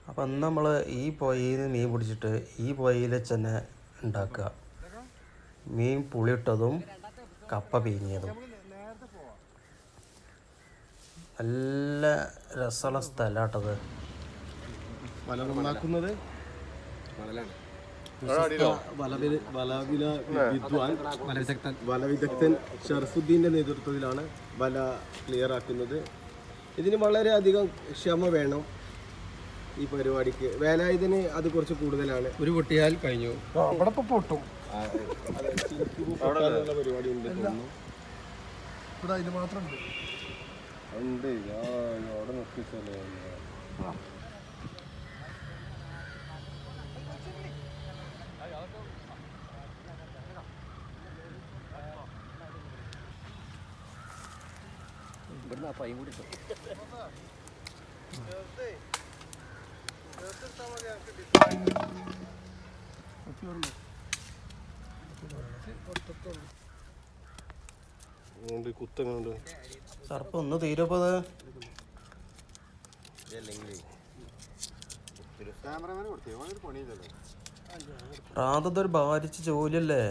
അപ്പം അന്ന് നമ്മൾ ഈ പുഴയിൽ നിന്ന് മീൻ പിടിച്ചിട്ട് ഈ പുഴയിൽ തന്നെ ഉണ്ടാക്കുക. മീൻ പുളിയിട്ടതും കപ്പ പീങ്ങിയതും. നല്ല രസമുള്ള സ്ഥലമാട്ടത്. വലവിദഗ്ധൻ ഷറഫുദ്ദീൻ്റെ നേതൃത്വത്തിലാണ് വല ക്ലിയർ ആക്കുന്നത്. ഇതിന് വളരെയധികം ക്ഷമ വേണം ഈ പരിപാടിക്ക്. വേലായുധന് അത് കുറച്ച് കൂടുതലാണ്. ഒരു പൊട്ടിയാൽ കഴിഞ്ഞു. അവിടെ പൊട്ടും പരിപാടി ഉണ്ട് തോന്നുന്നു. അതിന് മാത്രം ഉണ്ട്. അവിടെ നിർത്തിച്ചല്ലേ ഇവിടുന്ന് ആ പൈയും കൂടി കുത്തങ്ങുണ്ട്. സർപ്പം ഒന്ന് തീരപ്പത്. റാതൊരു ഭാരിച്ച ജോലിയല്ലേ.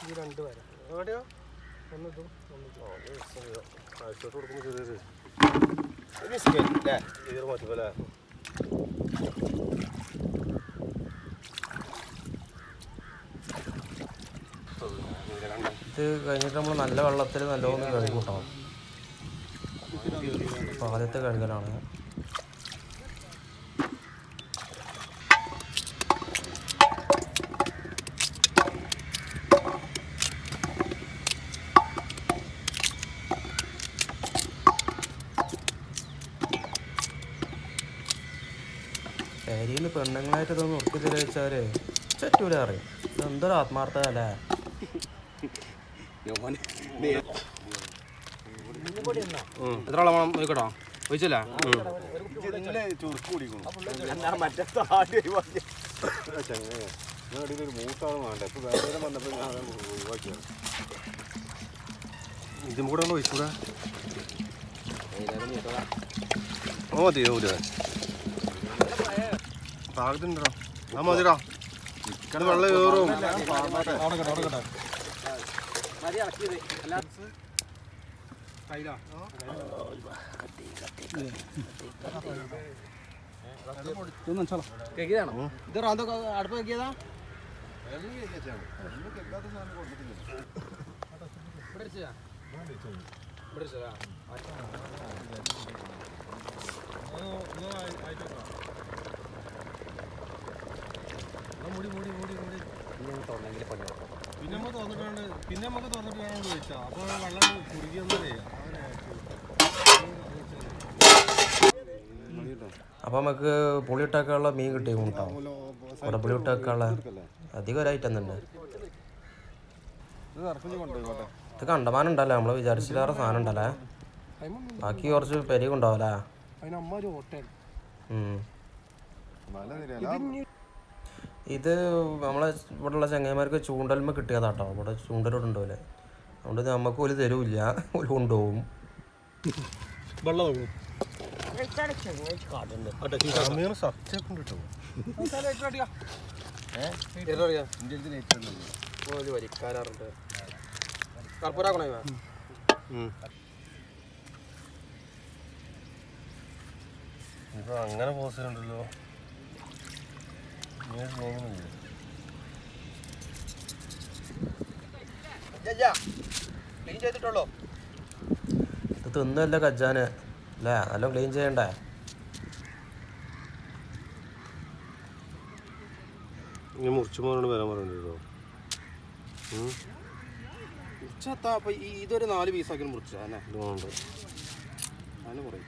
ഈ രണ്ട് പേരെ എവിടെയോ ഒന്നിതും ആഴ്ചോട്ട് കൊടുക്കുമ്പോൾ ചെറിയൊരു മാറ്റുമല്ലേ. ഇത് കഴിഞ്ഞിട്ട് നമ്മൾ നല്ല വെള്ളത്തിൽ നല്ലോണം കഴുകി കൂട്ടണം. അപ്പോൾ ആദ്യത്തെ കഴുകലാണ്. ശരിയിൽ പെണ്ണുങ്ങളായിട്ട് ഇതൊന്ന് ഉറക്കി തെളിയിച്ചാൽ ചറ്റൂല അറിയും. ഇതെന്തൊരു ആത്മാർത്ഥത അല്ലേ. എത്ര വെള്ളം വേണം നോക്കട്ടോ? ഒഴിച്ചല്ല മൂത്താണ് വേണ്ട. ഇപ്പൊ വേദന വന്നപ്പോൾ ഞാൻ ഒഴിവാക്കിയാണ്. ഇതും കൂടെ ഒന്ന് ഒഴിച്ചൂടാ. മതി പാകത്തിനുണ്ടോ? ആ മതിടാ. വെള്ളം കയറും. ഇത് റാന്തോ അടുപ്പ് വെക്കിയതാ? പിന്നെ നമുക്ക് തോന്നിട്ട് വേണം ചോദിച്ചാ. അപ്പോൾ വെള്ളം കുടിക്കുന്നതേ. അപ്പോൾ നമുക്ക് പുളിയിട്ടൊക്കെയുള്ള മീൻ കിട്ടിയും ഉണ്ടാവും. അവിടെ പുളിയിട്ടൊക്കെയുള്ള അധികം ഒരു ഐറ്റം തന്നെ. ഇത് കണ്ടമാനം ഉണ്ടല്ലേ. നമ്മൾ വിചാരിച്ചില്ലാറ് സാധനം ഉണ്ടല്ലേ. ബാക്കി കുറച്ച് പെരിക ഉണ്ടാവല്ലേ. ഇത് നമ്മളെ ഇവിടെയുള്ള ചങ്ങായിമാർക്ക് ചൂണ്ടൽമ കിട്ടിയതാട്ടോ. ഇവിടെ ചൂണ്ടലോട് ഉണ്ടാവില്ലേ. അതുകൊണ്ട് നമുക്ക് ഒരു തരൂല്ല, ഒരു കൊണ്ടുപോകും. വരിക്കാറുണ്ട്. ഇപ്പൊ അങ്ങനെ പോസിലുണ്ടല്ലോ. ഇത് തിന്നല്ല കജ്ജാന് അല്ലേ. നല്ല ക്ലീൻ ചെയ്യണ്ടേ. ഇങ്ങനെ മുറിച്ചു പോകാനാണ് വരാൻ പറഞ്ഞോ. മുറിച്ചാ അപ്പൊ ഇതൊരു 4 പീസാക്കി മുറിച്ചാ അല്ലേ. ഇതുകൊണ്ട് അതിന് പറയും.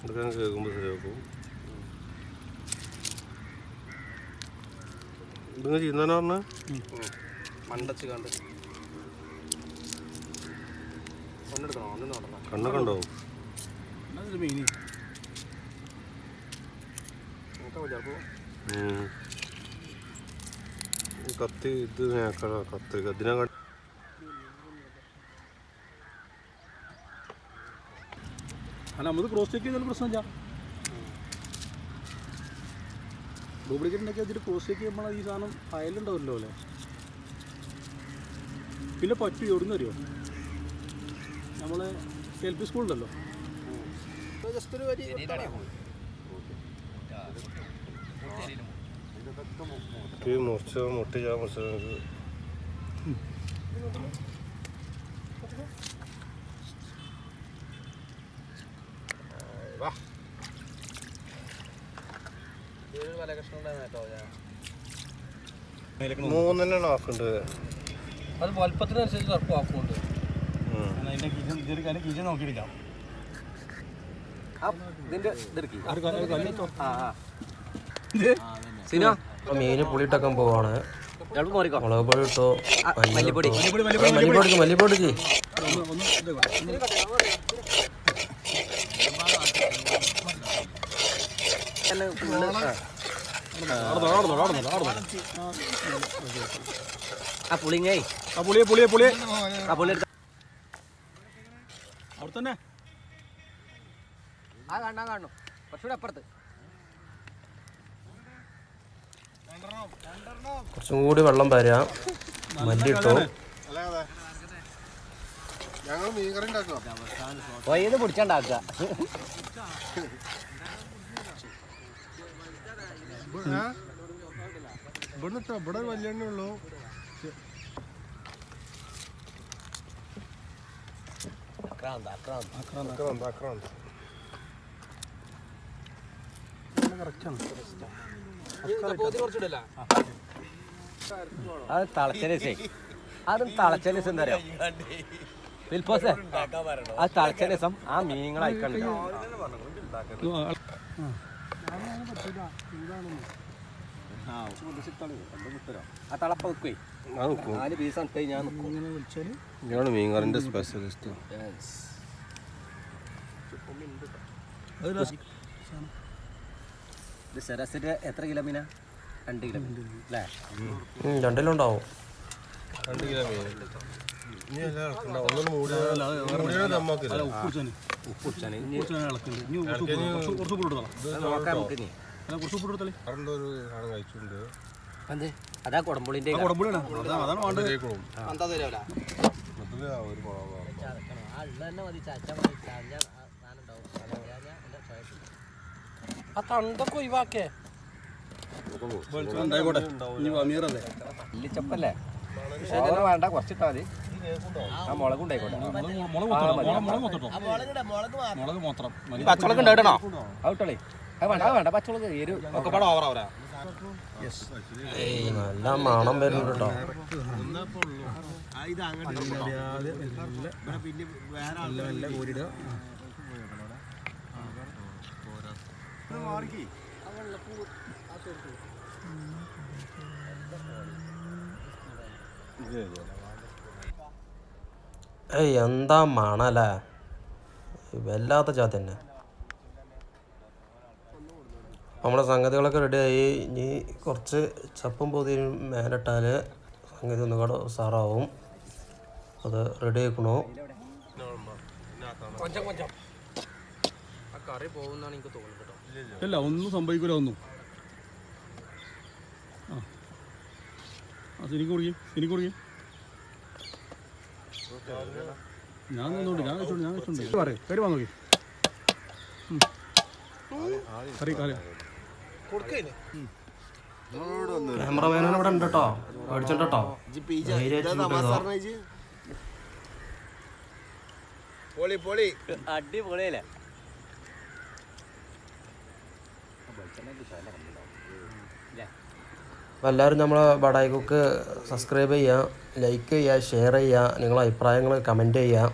എടുക്കാൻ കേൾക്കുമ്പോൾ ശരിയാക്കും. ഇതിങ്ങനെ ചെയ്യുന്നതിനാ പറഞ്ഞ മണ്ടച്ച് കണ്ട് കണ്ണെടുക്കണോ ഒന്ന് നോക്കണം. കണ്ണൊക്കെ ഉണ്ടാവും. മീൻ കത്തി ഇത് കത്തി ഇതിനെ അല്ല നമ്മൾ ക്രോസ് ചെക്ക് ചെയ്താലും പ്രശ്നമില്ല. ഡ്യൂപ്ലിക്കേറ്റ് ഉണ്ടാക്കി അതിൽ ക്രോസ് ചെക്ക് ചെയ്യുമ്പോൾ ഈ സാധനം ഫയലുണ്ടാവില്ലോ അല്ലേ. പിന്നെ പറ്റി എവിടുന്ന് അറിയോ, നമ്മൾ LP സ്കൂളുണ്ടല്ലോ, ജസ്റ്റ് ഒരു വരി മുട്ടി മൂന്നെണ്ണം ആക്കുന്നുണ്ട്. അത് വലുപ്പത്തിനനുസരിച്ച് സർപ്പ് ആക്കുന്നുണ്ട്. അതിൻ്റെ കിച്ചൻ നോക്കിയിട്ടില്ല. മീന് പുളിയിട്ടൊക്കെ പോവാണ്. മുളക് പൊടി ഇട്ടോ, മല്ലിപ്പൊടി മല്ലിപ്പൊടി അവിടെ തന്നെ കാണണം കുറച്ചുകൂടെ അപ്പുറത്ത് കുറച്ചും കൂടി വെള്ളം പരാം. മല്ലി ഇട്ടോ. ഞങ്ങൾ മീൻകറി പിടിച്ചുണ്ടാക്കുക. ഇവിടെ വലിയ ഉള്ളൂ. അത് തളച്ച രസേ, അതും തളച്ച രസം എന്താ പറയാ വിൽപ്പോസേ, ആ തളച്ച രസം ആ മീനുകളായിക്കണ്ട. ആ തളപ്പ വെക്കുവേ, 4 പീസ് ഇട്ട് ഞാൻ ഇതാണ് മീൻകറിന്റെ സ്പെഷ്യലിസ്റ്റ്. ഇത് ശരാശരി എത്ര കിലോ മീനാ? 2 കിലോ അല്ലേ? 2 കിലോ ഉണ്ടാവും. 2 കിലോ മീൻ അതാ കുടംപുളിന്റെ ആ തണ്ടൊക്കെ ഒഴിവാക്കേ. ഇല്ലിച്ചപ്പല്ലേ വേണ്ട, കുറച്ചിട്ടാ മതി. ആ മുളക് ഉണ്ടായിക്കോട്ടെ. പച്ചമുളക് ഉണ്ടായിട്ടോ? ഔട്ടോളി അത് വേണ്ട, അത് വേണ്ട. പച്ചമുളക് എരു ഒക്കെ പാടെ ഓവറാ. നല്ല മണം വരുന്നുണ്ട് കേട്ടോ. ഏയ് എന്താ മണല്ലേ, വല്ലാത്ത ജാതി തന്നെ. നമ്മുടെ സംഗതികളൊക്കെ റെഡിയായി. ഇനി കുറച്ച് ചപ്പും പൊതിയും മേലിട്ടാൽ സംഗതി ഒന്നുകൂടെ ഉസാറാവും. അത് റെഡി ആക്കണോ? കറി പോകുന്നാണ് എനിക്ക് തോന്നുന്നത് കേട്ടോ. ഇല്ല, ഒന്നും സംഭവിക്കില്ല. ഒന്നും സിനിക്ക് കുടിക്കും. ഞാൻ വെച്ചോണ്ട് കറി വാങ്ങി കറി ക്യാമറമാനോട് ഇവിടെ ഉണ്ട് കേട്ടോ, മേടിച്ചിട്ടോ. അടിപൊളിയല്ലേ. അപ്പോൾ എല്ലാവരും നമ്മളെ ബഡായി കുക്ക് സബ്സ്ക്രൈബ് ചെയ്യുക, ലൈക്ക് ചെയ്യുക, ഷെയർ ചെയ്യുക, നിങ്ങളെ അഭിപ്രായങ്ങൾ കമൻറ്റ് ചെയ്യുക.